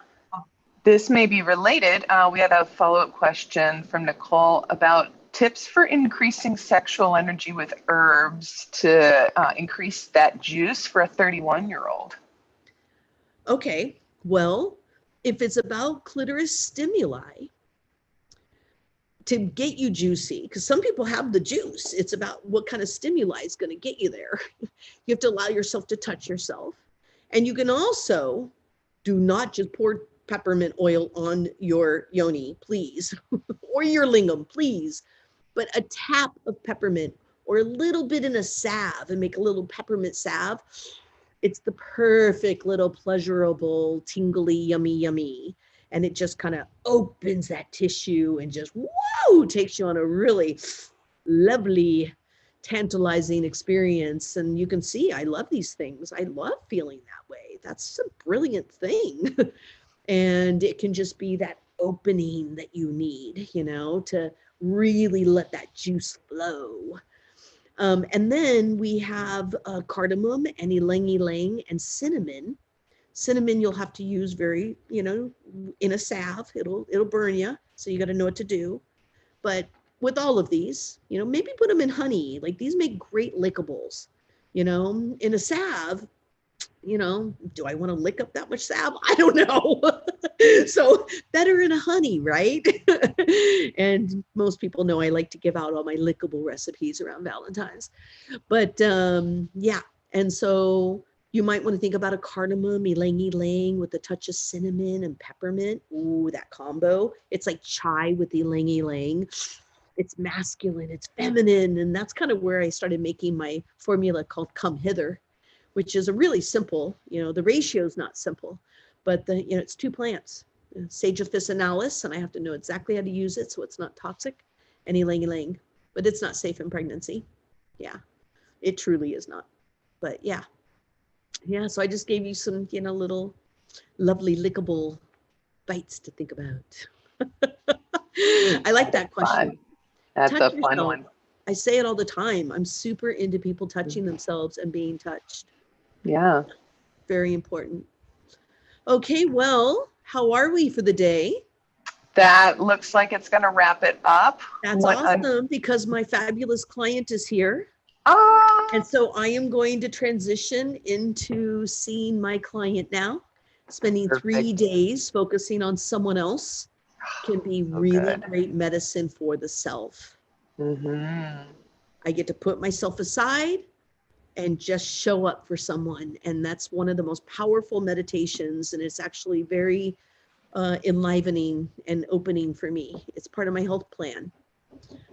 This may be related. We had a follow-up question from Nicole about tips for increasing sexual energy with herbs to increase that juice for a 31-year-old.
Okay. Well, if it's about clitoris stimuli, to get you juicy, because some people have the juice. It's about what kind of stimuli is going to get you there. You have to allow yourself to touch yourself. And you can also do not just pour peppermint oil on your yoni, please, or your lingam, please, but a tap of peppermint or a little bit in a salve and make a little peppermint salve. It's the perfect little pleasurable, tingly, yummy, yummy. And it just kind of opens that tissue and just, whoa, takes you on a really lovely, tantalizing experience. And you can see, I love these things. I love feeling that way. That's a brilliant thing. And it can just be that opening that you need, to really let that juice flow. And then we have cardamom and ylang ylang and cinnamon. Cinnamon you'll have to use very, in a salve. It'll burn you, so you got to know what to do. But with all of these, maybe put them in honey. Like these make great lickables. In a salve, do I want to lick up that much salve? I don't know. So better in a honey, right? And most people know I like to give out all my lickable recipes around Valentine's. But yeah, and so you might want to think about a cardamom, ylang ylang with a touch of cinnamon and peppermint. Ooh, that combo. It's like chai with the ylang ylang. It's masculine, it's feminine. And that's kind of where I started making my formula called Come Hither, which is a really simple, the ratio is not simple, but it's 2 plants, Sage officinalis, and I have to know exactly how to use it so it's not toxic, and ylang ylang, but it's not safe in pregnancy. Yeah, it truly is not. But yeah, so I just gave you some, little lovely lickable bites to think about. I like that question.
Fun. That's
Touch
a fun
yourself.
one.
I say it all the time. I'm super into people touching themselves and being touched.
Yeah.
Very important. Okay, well, how are we for the day?
That looks like it's going to wrap it up.
That's awesome because my fabulous client is here. And so I am going to transition into seeing my client now. Spending
Perfect.
3 days focusing on someone else can be really great medicine for the self.
Mm-hmm.
I get to put myself aside and just show up for someone. And that's one of the most powerful meditations. And it's actually very enlivening and opening for me. It's part of my health plan.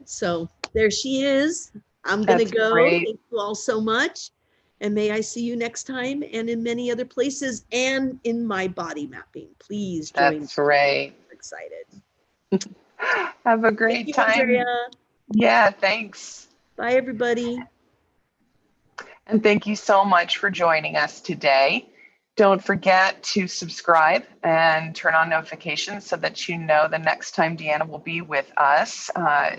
So there she is. I'm going to go.
Great.
Thank you all so much. And may I see you next time and in many other places and in my body mapping. Please join me.
That's right.
I'm excited.
Have a great
Thank you,
time.
Andrea.
Yeah, thanks.
Bye, everybody.
And thank you so much for joining us today. Don't forget to subscribe and turn on notifications so that you know the next time DeAnna will be with us.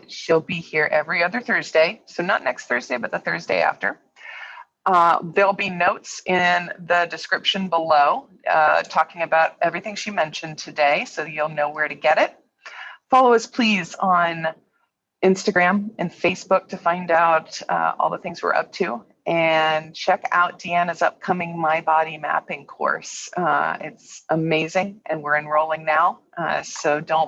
She'll be here every other Thursday. So not next Thursday, but the Thursday after. There'll be notes in the description below talking about everything she mentioned today, so you'll know where to get it. Follow us, please, on Instagram and Facebook to find out all the things we're up to. And check out DeAnna's upcoming My Body Mapping course. It's amazing, and we're enrolling now. So don't